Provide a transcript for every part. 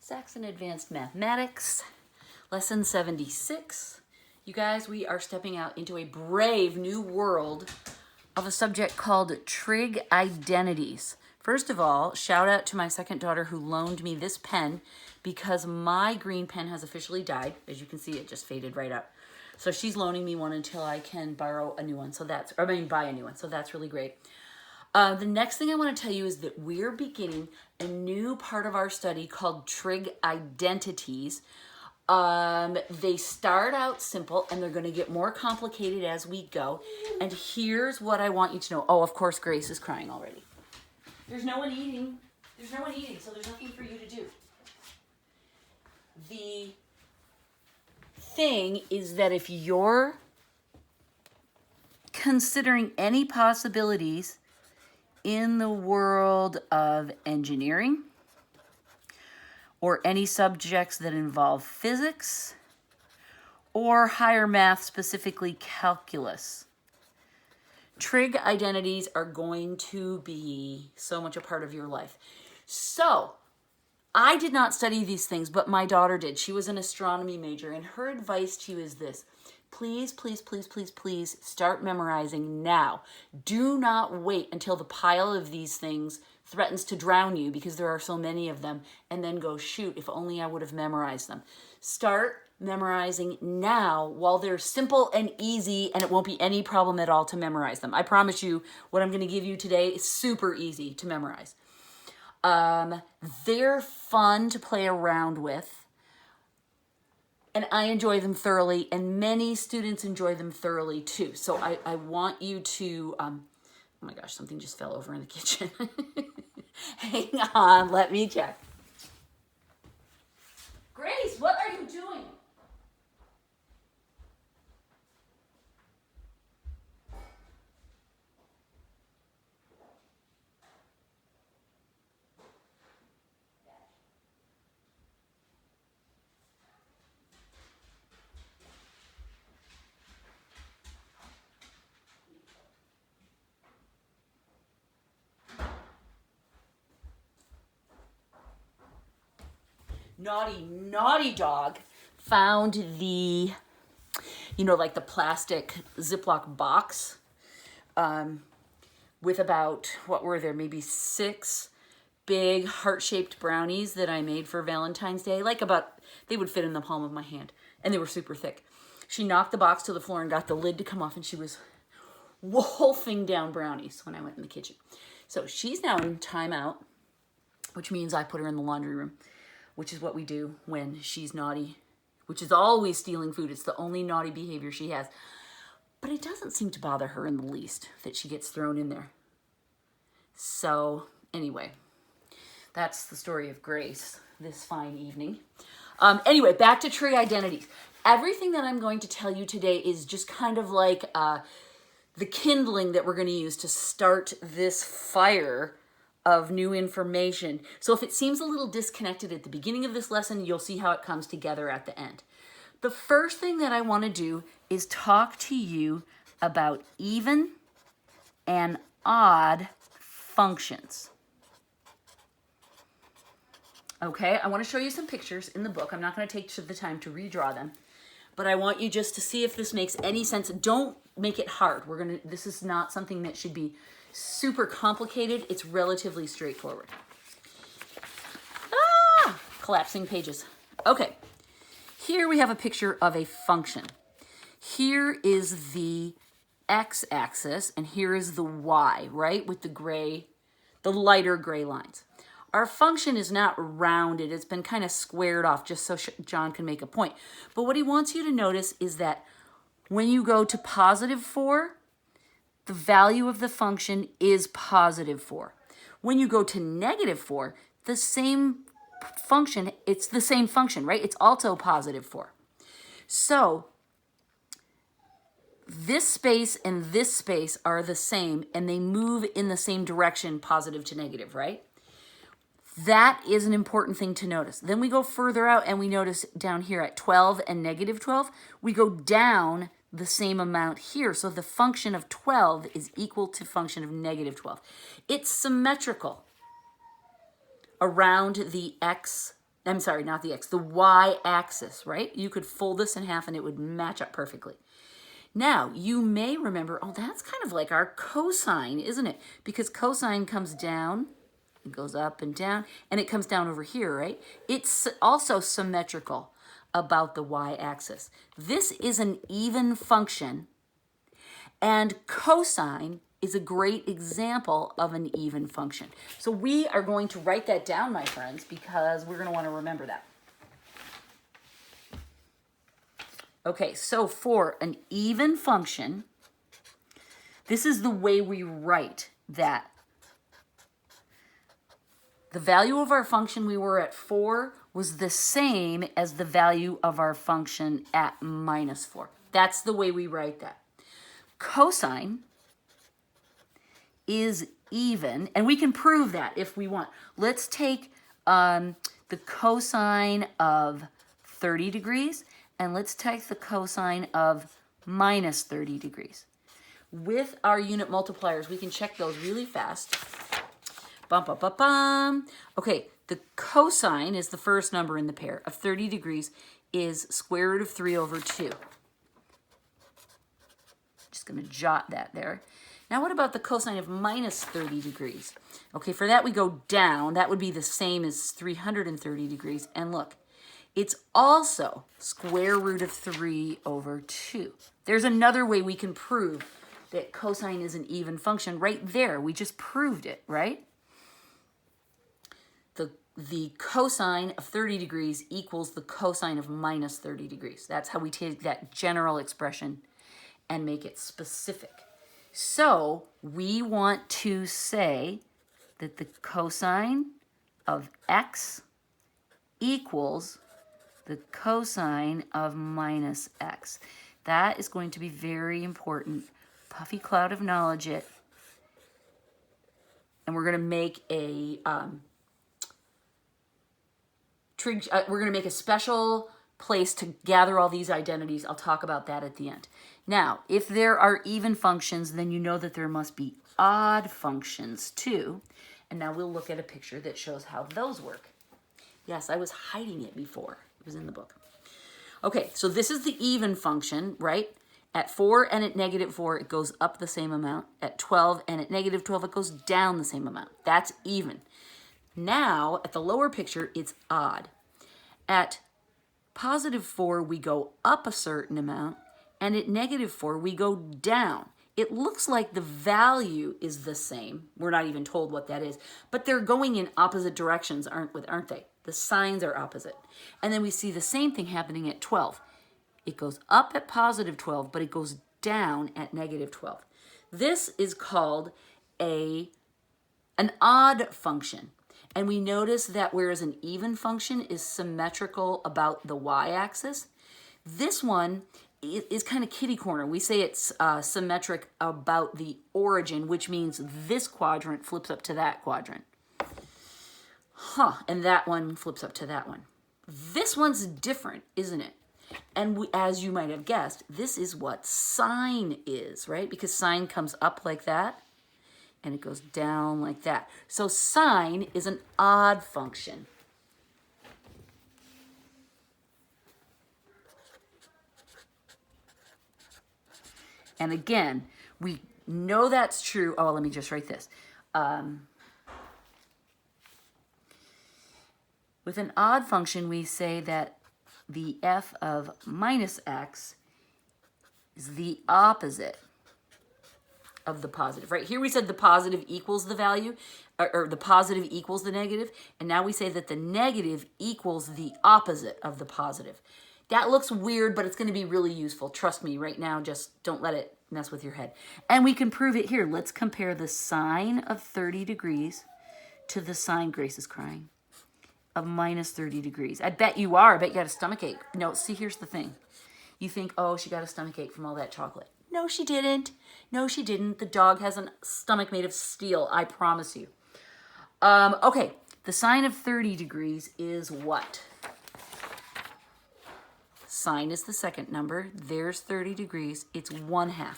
Saxon Advanced Mathematics, lesson 76. You guys, we are stepping out into a brave new world of a subject called Trig Identities. First of all, shout out to my second daughter who loaned me this pen because my green pen has officially died. As you can see, it just faded right out. So she's loaning me one until I can borrow a new one. Buy a new one. So that's really great. The next thing I want to tell you is that we're beginning a new part of our study called Trig Identities. They start out simple and they're going to get more complicated as we go. And here's what I want you to know. Oh, of course, Grace is crying already. There's no one eating. So there's nothing for you to do. The thing is that if you're considering any possibilities in the world of engineering or any subjects that involve physics or higher math, specifically calculus, trig identities are going to be so much a part of your life. So I did not study these things, but my daughter did. She was an astronomy major, and her advice to you is this: please, please, please, please, please start memorizing now. Do not wait until the pile of these things threatens to drown you because there are so many of them, and then go, shoot, if only I would have memorized them. Start memorizing now while they're simple and easy, and it won't be any problem at all to memorize them. I promise you what I'm going to give you today is super easy to memorize. They're fun to play around with, and I enjoy them thoroughly, and many students enjoy them thoroughly too. So I want you to, oh my gosh, something just fell over in the kitchen. Hang on, let me check. Grace, what are you doing? Naughty dog found the, like the plastic Ziploc box with about, what were there, maybe 6 big heart-shaped brownies that I made for Valentine's Day. They would fit in the palm of my hand, and they were super thick. She knocked the box to the floor and got the lid to come off, and she was wolfing down brownies when I went in the kitchen. So she's now in timeout, which means I put her in the laundry room, which is what we do when she's naughty, which is always stealing food. It's the only naughty behavior she has. But it doesn't seem to bother her in the least that she gets thrown in there. So anyway, that's the story of Grace this fine evening. Anyway, back to trig identities. Everything that I'm going to tell you today is just kind of like the kindling that we're going to use to start this fire of new information. So if it seems a little disconnected at the beginning of this lesson, you'll see how it comes together at the end. The first thing that I want to do is talk to you about even and odd functions. Okay, I want to show you some pictures in the book. I'm not going to take the time to redraw them, but I want you just to see if this makes any sense. Don't make it hard. This is not something that should be super complicated. It's relatively straightforward. Collapsing pages. Okay, here we have a picture of a function. Here is the x-axis, and here is the y, right, with the lighter gray lines. Our function is not rounded. It's been kind of squared off just so John can make a point. But what he wants you to notice is that when you go to +4, the value of the function is +4. When you go to -4, the same function, it's the same function, right? It's also +4. So this space and this space are the same, and they move in the same direction, positive to negative, right? That is an important thing to notice. Then we go further out and we notice down here at 12 and -12, we go down the same amount here. So the function of 12 is equal to function of -12. It's symmetrical around the x I'm sorry, not the x, the y-axis, right? You could fold this in half and it would match up perfectly. Now, you may remember, oh, that's kind of like our cosine, isn't it? Because cosine comes down, it goes up and down, and it comes down over here, right? It's also symmetrical about the y-axis. This is an even function, and cosine is a great example of an even function. So we are going to write that down, my friends, because we're going to want to remember that. Okay, so for an even function, this is the way we write that. The value of our function we were at 4 was the same as the value of our function at -4. That's the way we write that. Cosine is even, and we can prove that if we want. Let's take the cosine of 30 degrees, and let's take the cosine of -30 degrees. With our unit multipliers, we can check those really fast. Bum, bum, bum, bum. Okay, the cosine is the first number in the pair of 30 degrees is square root of 3 over 2. Just going to jot that there. Now, what about the cosine of -30 degrees? Okay, for that we go down. That would be the same as 330 degrees. And look, it's also square root of 3 over 2. There's another way we can prove that cosine is an even function right there. We just proved it, right? The cosine of 30 degrees equals the cosine of -30 degrees. That's how we take that general expression and make it specific. So we want to say that the cosine of x equals the cosine of -x. That is going to be very important. Puffy cloud of knowledge it. And we're going to make a we're going to make a special place to gather all these identities. I'll talk about that at the end. Now, if there are even functions, then you know that there must be odd functions too. And now we'll look at a picture that shows how those work. Yes, I was hiding it before. It was in the book. Okay, so this is the even function, right? At 4 and at -4, it goes up the same amount. At 12 and at -12, it goes down the same amount. That's even. Now, at the lower picture, it's odd. At +4, we go up a certain amount, and at -4, we go down. It looks like the value is the same. We're not even told what that is, but they're going in opposite directions, aren't they? The signs are opposite. And then we see the same thing happening at 12. It goes up at +12, but it goes down at -12. This is called an odd function. And we notice that whereas an even function is symmetrical about the y-axis, this one is kind of kitty corner. We say it's symmetric about the origin, which means this quadrant flips up to that quadrant. And that one flips up to that one. This one's different, isn't it? And as you might have guessed, this is what sine is, right? Because sine comes up like that, and it goes down like that. So sine is an odd function. And again, we know that's true. Oh, let me just write this. With an odd function, we say that the f of -x is the opposite of the positive, right? Here we said the positive equals the value, or the positive equals the negative, and now we say that the negative equals the opposite of the positive. That looks weird, but it's going to be really useful. Trust me, right now, just don't let it mess with your head. And we can prove it here. Let's compare the sine of 30 degrees to the sine, Grace is crying, of -30 degrees. I bet you are. I bet you got a stomachache. No, see, here's the thing. You think, oh, she got a stomachache from all that chocolate. No, she didn't. No, she didn't. The dog has a stomach made of steel, I promise you. Okay, the sine of 30 degrees is what? Sine is the second number. There's 30 degrees. It's 1/2.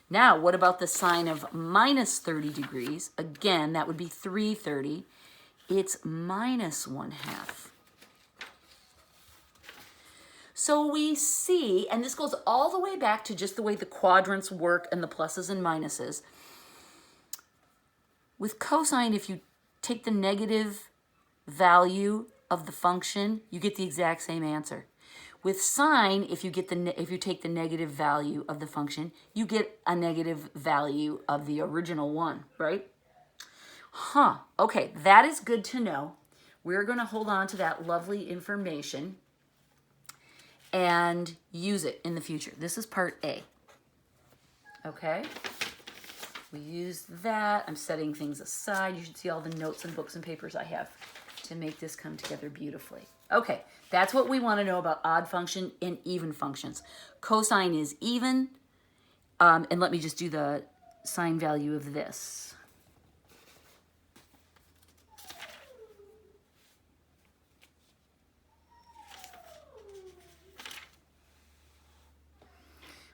Now, what about the sine of -30 degrees? Again, that would be 330. it's minus 1/2. So we see, and this goes all the way back to just the way the quadrants work and the pluses and minuses. With cosine, if you take the negative value of the function, you get the exact same answer. With sine, if you take the negative value of the function, you get a negative value of the original one, right? Okay, that is good to know. We're going to hold on to that lovely information and use it in the future. This is part A. Okay? We use that. I'm setting things aside. You should see all the notes and books and papers I have to make this come together beautifully. Okay, that's what we want to know about odd function and even functions. Cosine is even, and let me just do the sine value of this.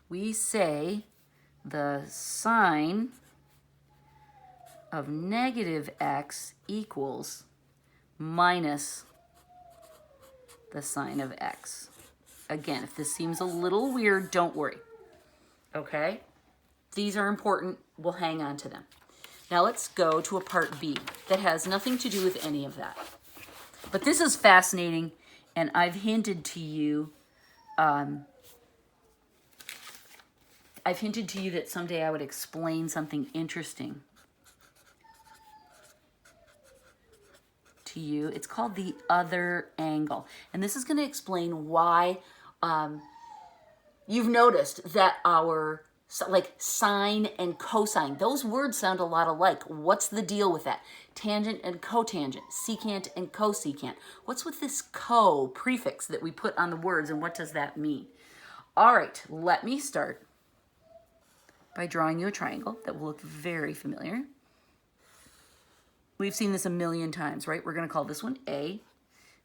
We say the sine of negative x equals minus the sine of x. Again, if this seems a little weird, don't worry. Okay? These are important. We'll hang on to them. Now let's go to a part B that has nothing to do with any of that. But this is fascinating, and I've hinted to you that someday I would explain something interesting to you. It's called the other angle. And this is going to explain why you've noticed that our sine and cosine, those words sound a lot alike. What's the deal with that? Tangent and cotangent, secant and cosecant. What's with this co prefix that we put on the words, and what does that mean? All right, let me start by drawing you a triangle that will look very familiar. We've seen this a million times, right? We're going to call this one A,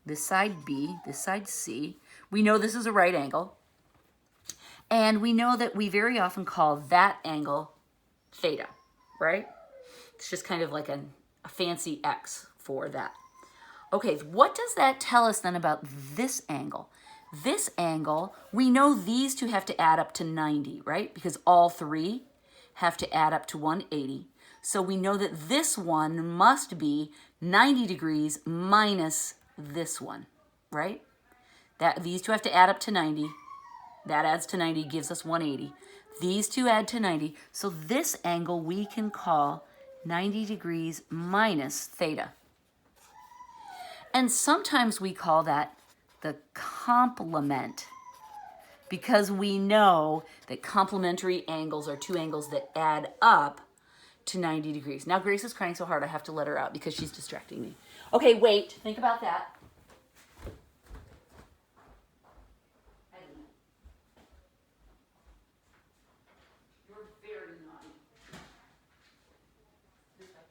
this side B, this side C. We know this is a right angle. And we know that we very often call that angle theta, right? It's just kind of like a fancy X for that. Okay, what does that tell us then about this angle? This angle, we know these two have to add up to 90, right? Because all three have to add up to 180. So we know that this one must be 90 degrees minus this one, right? These two have to add up to 90. That adds to 90, gives us 180. These two add to 90. So this angle we can call 90 degrees minus theta. And sometimes we call that the complement, because we know that complementary angles are two angles that add up to 90 degrees. Now Grace is crying so hard I have to let her out because she's distracting me. Okay, wait, think about that. You're very naughty. This way.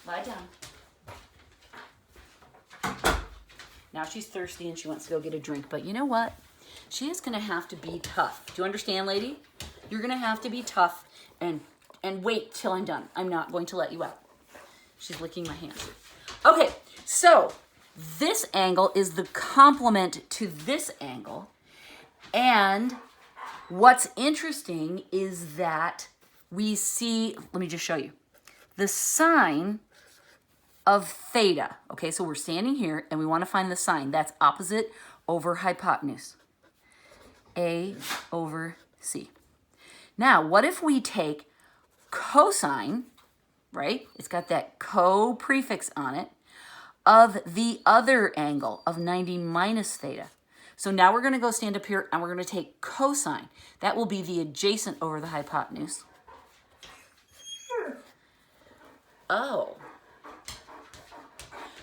Lie down. Now she's thirsty and she wants to go get a drink, but you know what? She is going to have to be tough. Do you understand, lady? You're going to have to be tough and wait till I'm done. I'm not going to let you out. She's licking my hands. Okay, so this angle is the complement to this angle. And what's interesting is that we see, let me just show you, the sine of theta. Okay, so we're standing here and we want to find the sine. That's opposite over hypotenuse. A over C. Now, what if we take cosine, right? It's got that co prefix on it, of the other angle of 90 minus theta. So now we're going to go stand up here and we're going to take cosine. That will be the adjacent over the hypotenuse. Oh.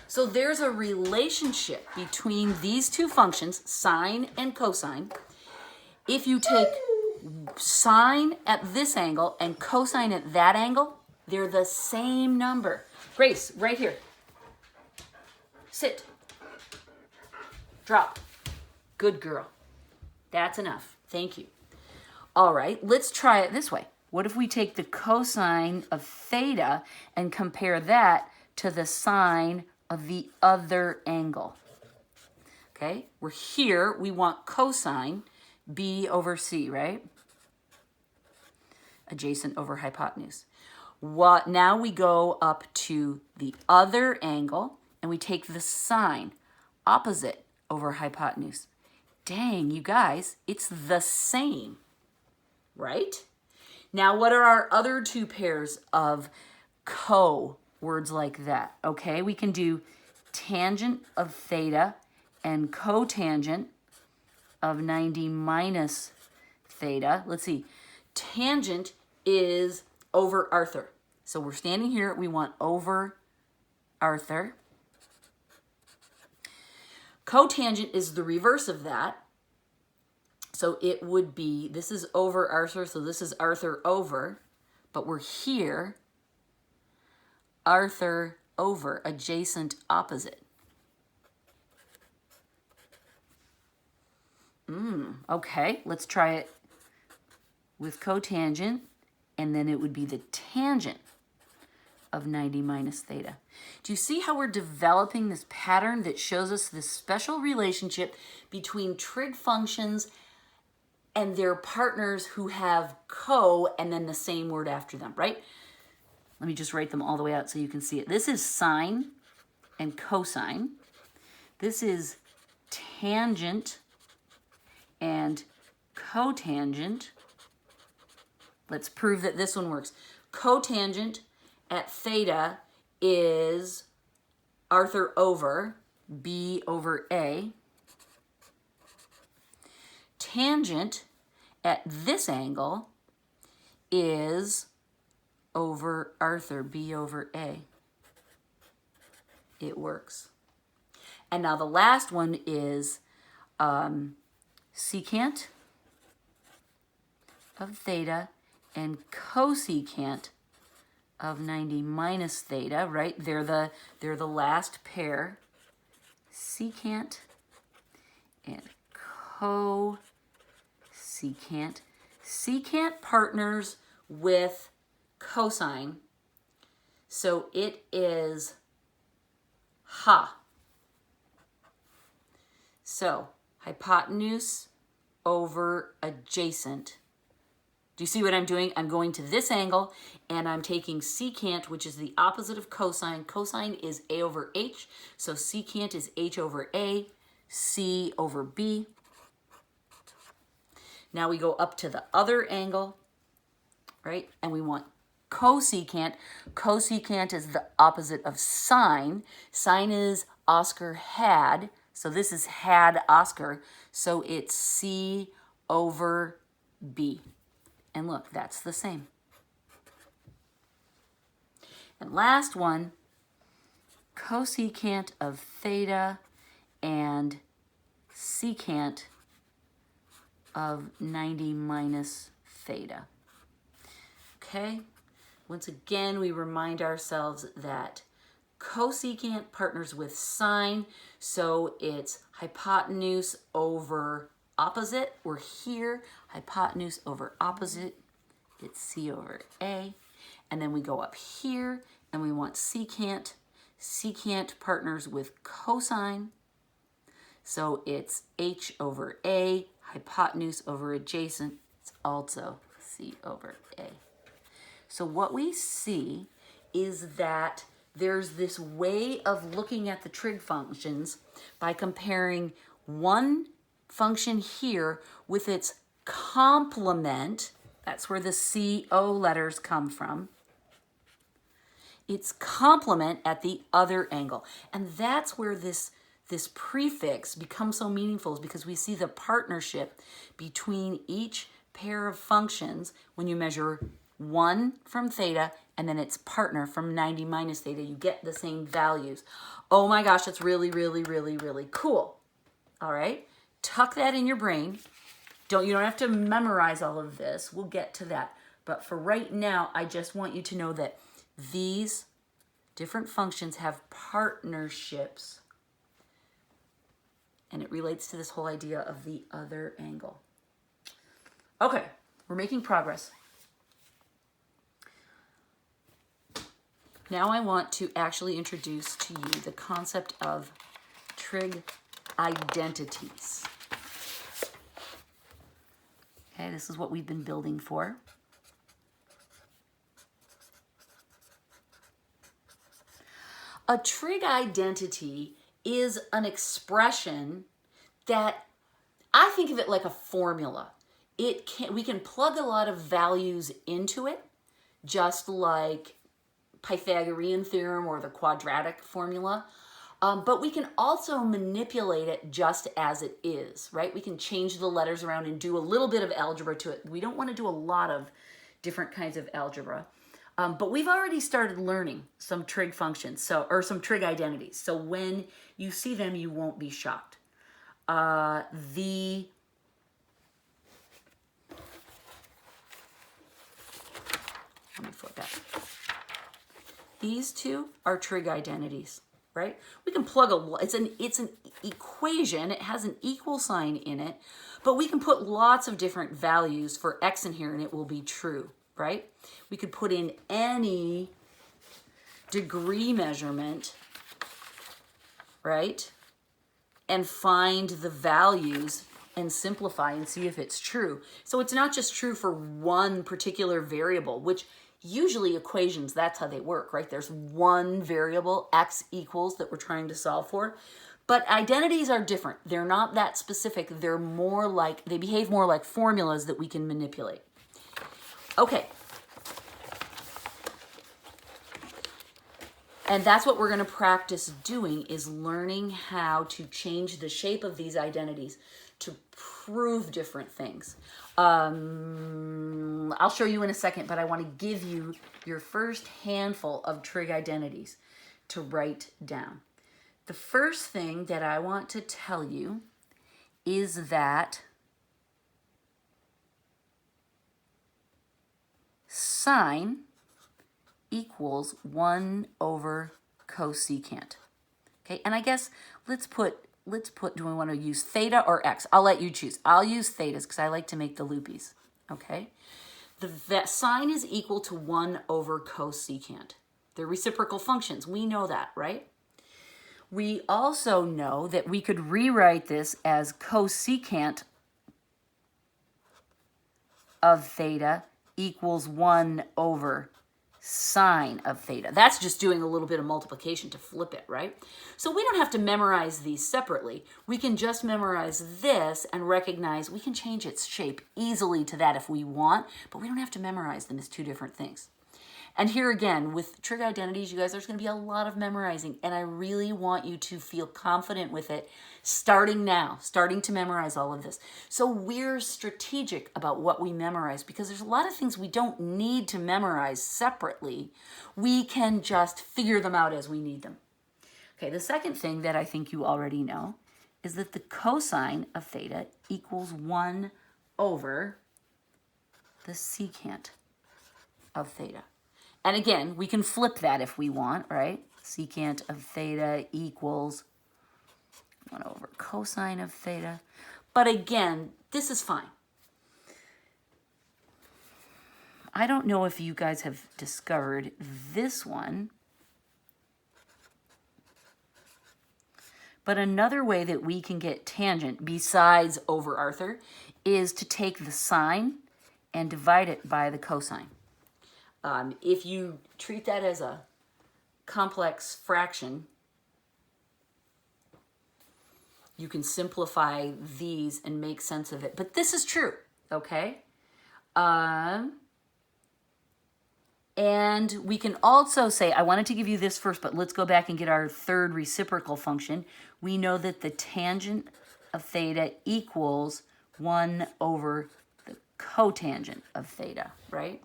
So there's a relationship between these two functions, sine and cosine. If you take sine at this angle and cosine at that angle, they're the same number. Grace, right here. Sit. Drop. Good girl. That's enough. Thank you. All right, let's try it this way. What if we take the cosine of theta and compare that to the sine of the other angle? Okay, we're here, we want cosine, B over C, right? Adjacent over hypotenuse. Now we go up to the other angle and we take the sine, opposite over hypotenuse. Dang, you guys, it's the same, right? Now, what are our other two pairs of words like that? Okay, we can do tangent of theta and cotangent of 90 minus theta. Let's see. Tangent is over Arthur. So we're standing here. We want over Arthur. Cotangent is the reverse of that. So it would be, this is over Arthur, so this is Arthur over, but we're here, Arthur over, adjacent, opposite. Okay, let's try it with cotangent, and then it would be the tangent of 90 minus theta. Do you see how we're developing this pattern that shows us this special relationship between trig functions and their partners who have and then the same word after them, right? Let me just write them all the way out so you can see it. This is sine and cosine. This is tangent and cotangent. Let's prove that this one works. Cotangent at theta is Arthur over B over A. Tangent at this angle is over Arthur, B over A. It works. And now the last one is secant of theta and cosecant of 90 minus theta, right? They're the last pair. Secant and cosecant. Secant partners with cosine. So it is ha. So hypotenuse over adjacent. Do you see what I'm doing? I'm going to this angle and I'm taking secant, which is the opposite of cosine. Cosine is A over H. So secant is H over A, C over B. Now we go up to the other angle, right? And we want cosecant. Cosecant is the opposite of sine. Sine is Oscar had. So this is had Oscar. So it's C over B. And look, that's the same. And last one, cosecant of theta and secant of 90 minus theta. Okay, once again, we remind ourselves that cosecant partners with sine, so it's hypotenuse over opposite. We're here, hypotenuse over opposite, it's C over A. And then we go up here and we want secant. Secant partners with cosine, so it's H over A, hypotenuse over adjacent, it's also C over A. So what we see is that there's this way of looking at the trig functions by comparing one function here with its complement. That's where the CO letters come from. Its complement at the other angle. And that's where this prefix becomes so meaningful, is because we see the partnership between each pair of functions when you measure one from theta and then its partner from 90 minus theta. You get the same values. Oh my gosh, that's really, really, really, really cool. All right, tuck that in your brain. You don't have to memorize all of this. We'll get to that. But for right now, I just want you to know that these different functions have partnerships. And it relates to this whole idea of the other angle. Okay, we're making progress. Now I want to actually introduce to you the concept of trig identities. Okay, this is what we've been building for. A trig identity is an expression that I think of it like a formula. We can plug a lot of values into it, just like Pythagorean theorem or the quadratic formula. But we can also manipulate it just as it is, right? We can change the letters around and do a little bit of algebra to it. We don't want to do a lot of different kinds of algebra. But we've already started learning some trig functions, or some trig identities. So when you see them, you won't be shocked. Let me flip that. These two are trig identities, right? We can plug it's an equation. It has an equal sign in it, but we can put lots of different values for x in here and it will be true, right? We could put in any degree measurement, right? And find the values and simplify and see if it's true. So it's not just true for one particular variable, which usually equations, that's how they work, right? There's one variable, x equals, that we're trying to solve for. But identities are different. They're not that specific. They're more like, they behave more like formulas that we can manipulate. Okay. And that's what we're going to practice doing, is learning how to change the shape of these identities to prove different things. I'll show you in a second, but I want to give you your first handful of trig identities to write down. The first thing that I want to tell you is that sine equals 1 over cosecant. Okay, and I guess let's put, do we want to use theta or x? I'll let you choose. I'll use thetas because I like to make the loopies. Okay, that sine is equal to 1 over cosecant. They're reciprocal functions. We know that, right? We also know that we could rewrite this as cosecant of theta equals 1 over sine of theta. That's just doing a little bit of multiplication to flip it, right? So we don't have to memorize these separately. We can just memorize this and recognize we can change its shape easily to that if we want, but we don't have to memorize them as two different things. And here again, with trig identities, you guys, there's going to be a lot of memorizing, and I really want you to feel confident with it starting now, starting to memorize all of this. So we're strategic about what we memorize because there's a lot of things we don't need to memorize separately. We can just figure them out as we need them. Okay, the second thing that I think you already know is that the cosine of theta equals 1 over the secant of theta. And again, we can flip that if we want, right? Secant of theta equals 1 over cosine of theta. But again, this is fine. I don't know if you guys have discovered this one, but another way that we can get tangent besides over Arthur is to take the sine and divide it by the cosine. If you treat that as a complex fraction, you can simplify these and make sense of it. But this is true, okay? And we can also say, I wanted to give you this first, but let's go back and get our third reciprocal function. We know that the tangent of theta equals 1 over the cotangent of theta, right?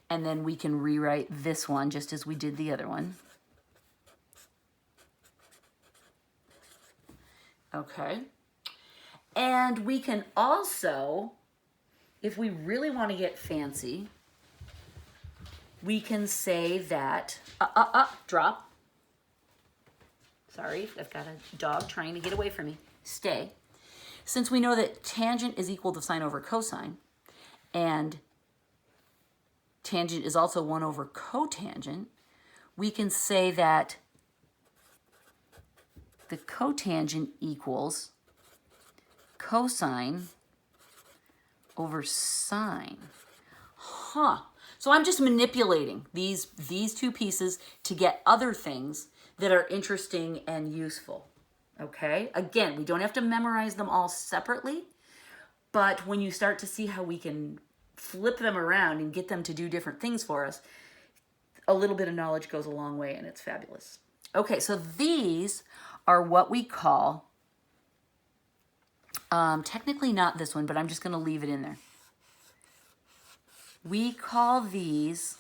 And then we can rewrite this one just as we did the other one. Okay. And we can also, if we really want to get fancy, we can say that, drop. Sorry, I've got a dog trying to get away from me. Stay. Since we know that tangent is equal to sine over cosine, and tangent is also 1 over cotangent, we can say that the cotangent equals cosine over sine. Huh. So I'm just manipulating these two pieces to get other things that are interesting and useful. Okay? Again, we don't have to memorize them all separately, but when you start to see how we can flip them around and get them to do different things for us, a little bit of knowledge goes a long way, and it's fabulous. Okay, so these are what we call, technically not this one, but I'm just going to leave it in there. We call these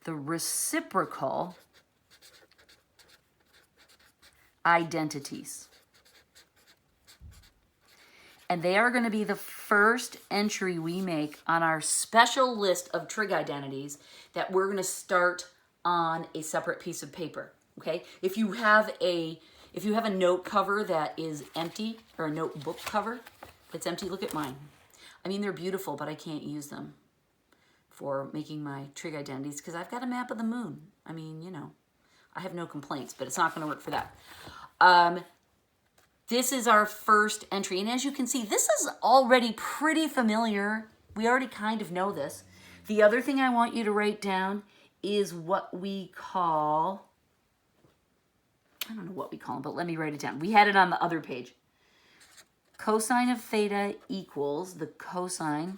the reciprocal identities. And they are going to be the first entry we make on our special list of trig identities that we're going to start on a separate piece of paper. Okay? If you have a note cover that is empty, or a notebook cover that's empty, look at mine. I mean, they're beautiful, but I can't use them for making my trig identities because I've got a map of the moon. I mean, you know, I have no complaints, but it's not going to work for that. This is our first entry, and as you can see, this is already pretty familiar. We already kind of know this. The other thing I want you to write down is what we call, I don't know what we call them, but let me write it down. We had it on the other page. Cosine of theta equals the cosine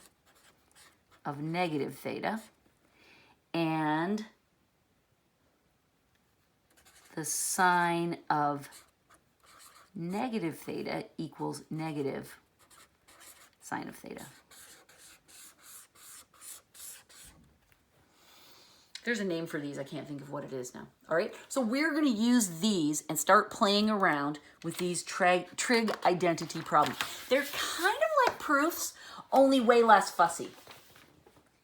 of negative theta, and the sine of negative theta equals negative sine of theta. There's a name for these. I can't think of what it is now. All right. So we're going to use these and start playing around with these trig identity problems. They're kind of like proofs, only way less fussy.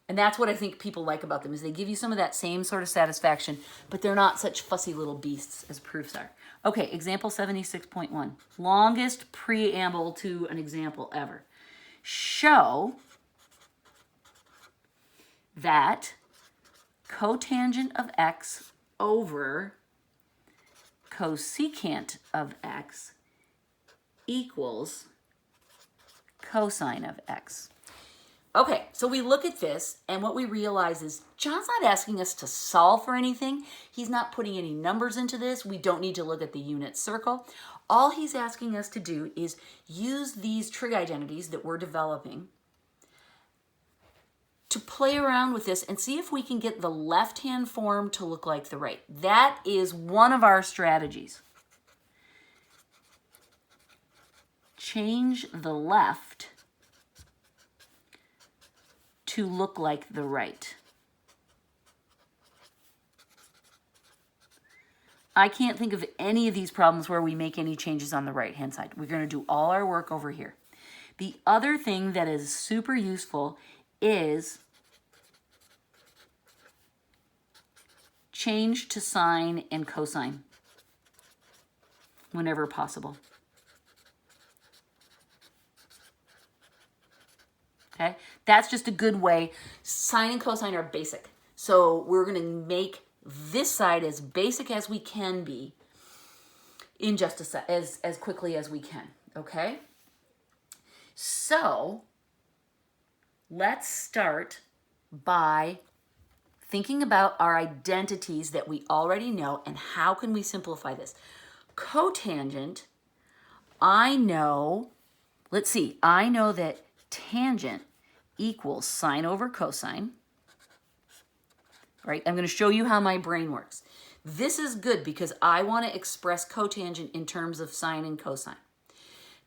And that's what I think people like about them, is they give you some of that same sort of satisfaction, but they're not such fussy little beasts as proofs are. Okay, example 76.1. Longest preamble to an example ever. Show that cotangent of x over cosecant of x equals cosine of x. Okay, so we look at this, and what we realize is John's not asking us to solve for anything. He's not putting any numbers into this. We don't need to look at the unit circle. All he's asking us to do is use these trig identities that we're developing to play around with this and see if we can get the left-hand form to look like the right. That is one of our strategies. Change the left to look like the right. I can't think of any of these problems where we make any changes on the right-hand side. We're going to do all our work over here. The other thing that is super useful is change to sine and cosine whenever possible. Okay, that's just a good way. Sine and cosine are basic. So we're going to make this side as basic as we can be in just as quickly as we can. Okay, so let's start by thinking about our identities that we already know and how can we simplify this. Cotangent, I know, let's see, I know that tangent equals sine over cosine, right? I'm going to show you how my brain works. This is good because I want to express cotangent in terms of sine and cosine.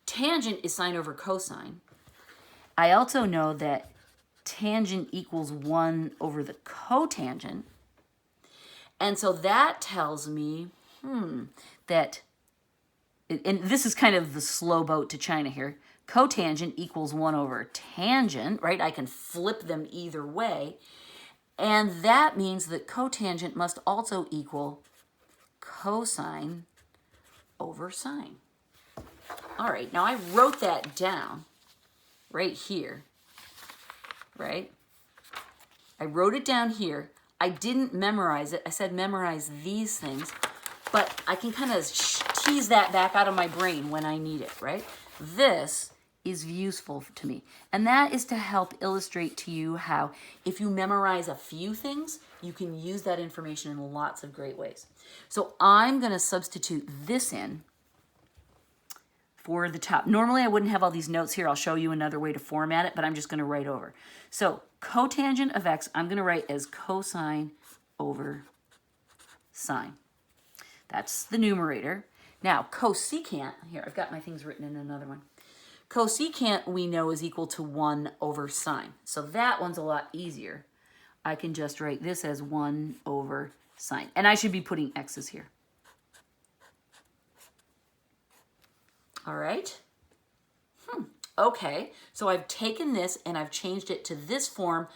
Tangent is sine over cosine. I also know that tangent equals 1 over the cotangent. And so that tells me that, and this is kind of the slow boat to China here, cotangent equals 1 over tangent, right? I can flip them either way. And that means that cotangent must also equal cosine over sine. All right, now I wrote that down right here, right? I wrote it down here. I didn't memorize it. I said memorize these things, but I can kind of tease that back out of my brain when I need it, right? This is useful to me. And that is to help illustrate to you how if you memorize a few things, you can use that information in lots of great ways. So I'm going to substitute this in for the top. Normally I wouldn't have all these notes here. I'll show you another way to format it, but I'm just going to write over. So cotangent of x, I'm going to write as cosine over sine. That's the numerator. Now cosecant, here I've got my things written in another one. Cosecant we know is equal to 1 over sine. So that one's a lot easier. I can just write this as 1 over sine. And I should be putting x's here. All right. Okay, so I've taken this and I've changed it to this form.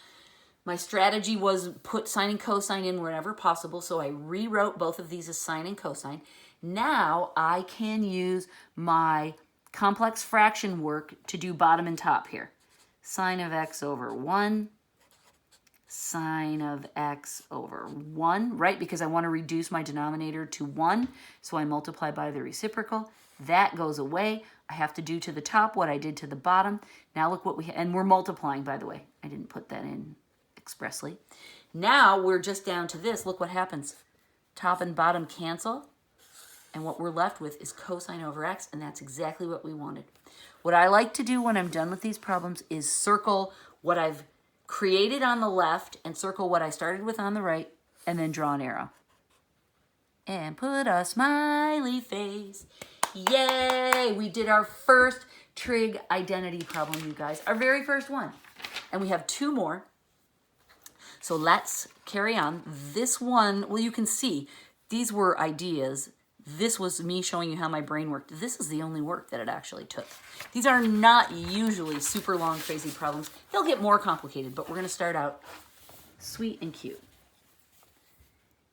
My strategy was put sine and cosine in wherever possible, so I rewrote both of these as sine and cosine. Now I can use my complex fraction work to do bottom and top here. Sine of x over 1, sine of x over 1, right? Because I want to reduce my denominator to 1, so I multiply by the reciprocal. That goes away. I have to do to the top what I did to the bottom. Now look what and we're multiplying, by the way. I didn't put that in expressly. Now we're just down to this. Look what happens. Top and bottom cancel. And what we're left with is cosine over x, and that's exactly what we wanted. What I like to do when I'm done with these problems is circle what I've created on the left and circle what I started with on the right, and then draw an arrow. And put a smiley face. Yay! We did our first trig identity problem, you guys. Our very first one. And we have 2 more. So let's carry on. This one, well, you can see these were ideas. This was me showing you how my brain worked. This is the only work that it actually took. These are not usually super long, crazy problems. They'll get more complicated, but we're going to start out sweet and cute.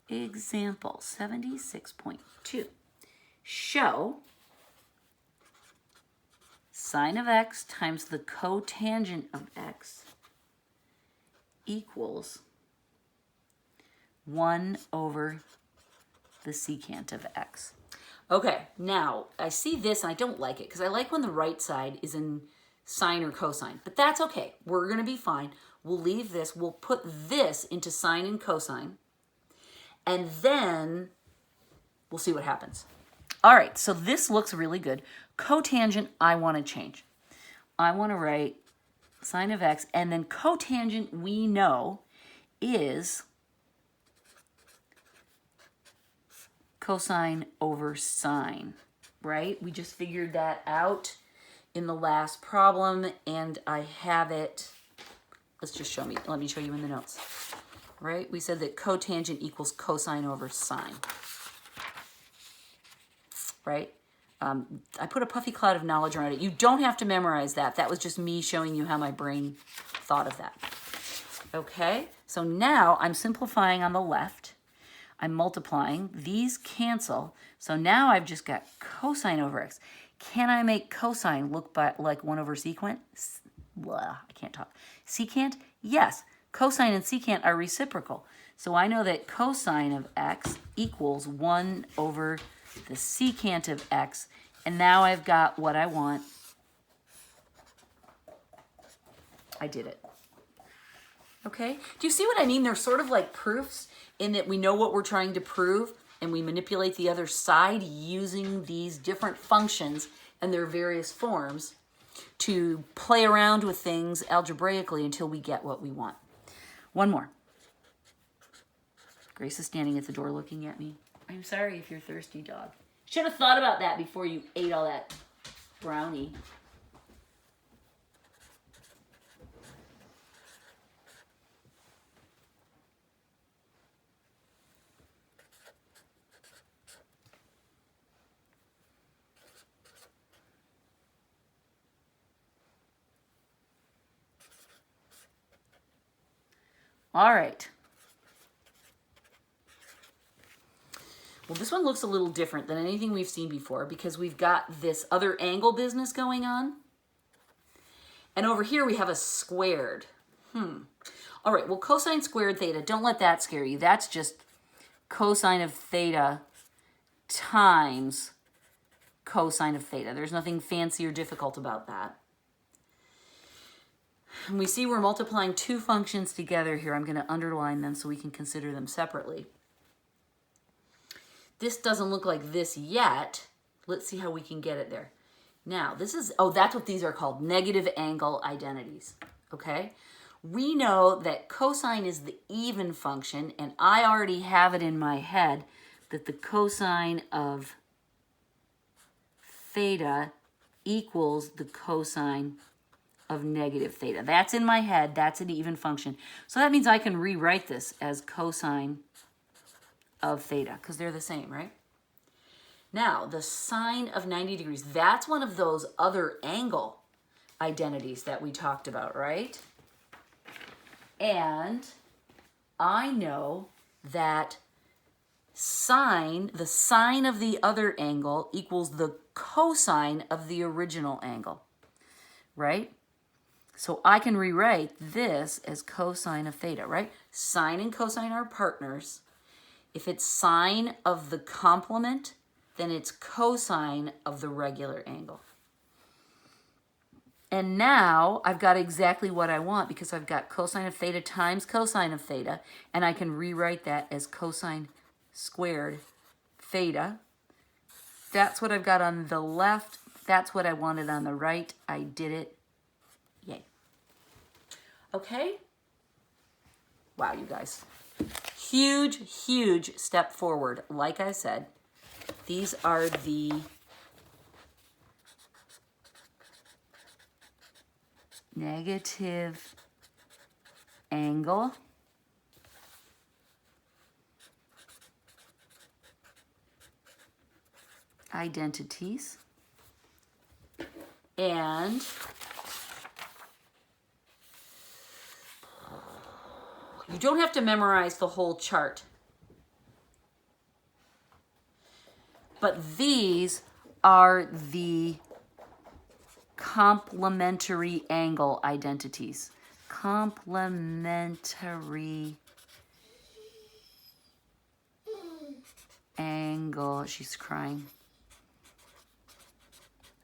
Example 76.2. Show sine of x times the cotangent of x equals 1 over the secant of x. Okay, now I see this and I don't like it because I like when the right side is in sine or cosine, but that's okay. We're going to be fine. We'll leave this. We'll put this into sine and cosine, and then we'll see what happens. All right, so this looks really good. Cotangent, I want to change. I want to write sine of x, and then cotangent we know is cosine over sine, right? We just figured that out in the last problem, and I have it. Let's just let me show you in the notes, right? We said that cotangent equals cosine over sine, right? I put a puffy cloud of knowledge around it. You don't have to memorize that. That was just me showing you how my brain thought of that. Okay, so now I'm simplifying on the left. I'm multiplying. These cancel. So now I've just got cosine over x. Can I make cosine look like 1 over secant? Blah, I can't talk. Secant? Yes. Cosine and secant are reciprocal. So I know that cosine of x equals 1 over the secant of x. And now I've got what I want. I did it. Okay? Do you see what I mean? They're sort of like proofs in that we know what we're trying to prove and we manipulate the other side using these different functions and their various forms to play around with things algebraically until we get what we want. One more. Grace is standing at the door looking at me. I'm sorry if you're thirsty, dog. Should have thought about that before you ate all that brownie. All right. Well, this one looks a little different than anything we've seen before because we've got this other angle business going on. And over here we have a squared. All right, well, cosine squared theta, don't let that scare you. That's just cosine of theta times cosine of theta. There's nothing fancy or difficult about that. And we see we're multiplying two functions together here. I'm going to underline them so we can consider them separately. This doesn't look like this yet. Let's see how we can get it there. Now, this is, oh, that's what these are called, negative angle identities, okay? We know that cosine is the even function, and I already have it in my head that the cosine of theta equals the cosine of negative theta. That's in my head. That's an even function. So that means I can rewrite this as cosine of theta because they're the same, right? Now, the sine of 90 degrees, that's one of those other angle identities that we talked about, right? And I know that the sine of the other angle equals the cosine of the original angle, right? So I can rewrite this as cosine of theta, right? Sine and cosine are partners. If it's sine of the complement, then it's cosine of the regular angle. And now I've got exactly what I want because I've got cosine of theta times cosine of theta, and I can rewrite that as cosine squared theta. That's what I've got on the left. That's what I wanted on the right. I did it. Yay. Okay? Wow, you guys. Huge, huge step forward. Like I said, these are the negative angle identities. And you don't have to memorize the whole chart. But these are the complementary angle identities. Complementary angle, she's crying,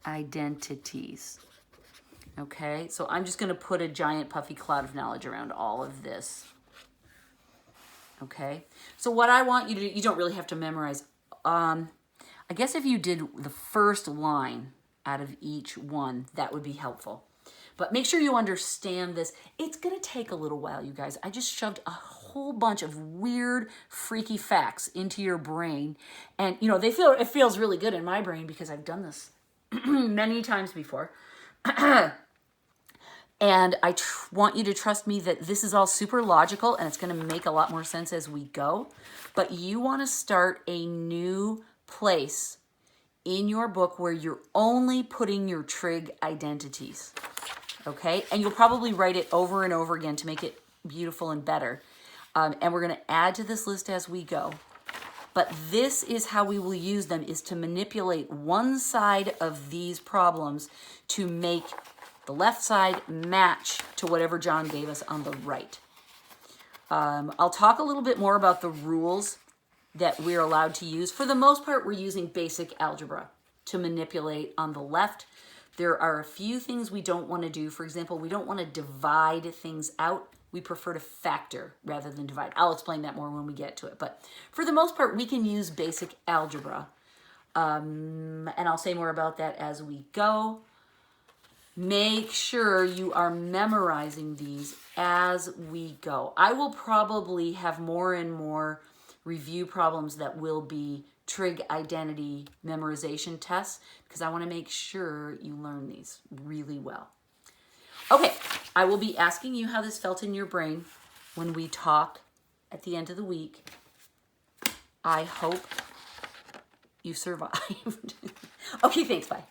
identities. Okay, so I'm just going to put a giant puffy cloud of knowledge around all of this. Okay, so what I want you to do, you don't really have to memorize. I guess if you did the first line out of each one, that would be helpful. But make sure you understand this. It's going to take a little while, you guys. I just shoved a whole bunch of weird, freaky facts into your brain. And, you know, it feels really good in my brain because I've done this many times before. And I want you to trust me that this is all super logical and it's going to make a lot more sense as we go. But you want to start a new place in your book where you're only putting your trig identities. Okay? And you'll probably write it over and over again to make it beautiful and better. And we're going to add to this list as we go. But this is how we will use them, is to manipulate one side of these problems to make the left side match to whatever John gave us on the right. I'll talk a little bit more about the rules that we're allowed to use. For the most part, we're using basic algebra to manipulate on the left. There are a few things we don't want to do. For example, we don't want to divide things out. We prefer to factor rather than divide. I'll explain that more when we get to it. But for the most part, we can use basic algebra. And I'll say more about that as we go. Make sure you are memorizing these as we go. I will probably have more and more review problems that will be trig identity memorization tests because I want to make sure you learn these really well. Okay, I will be asking you how this felt in your brain when we talk at the end of the week. I hope you survived. Okay, thanks, bye.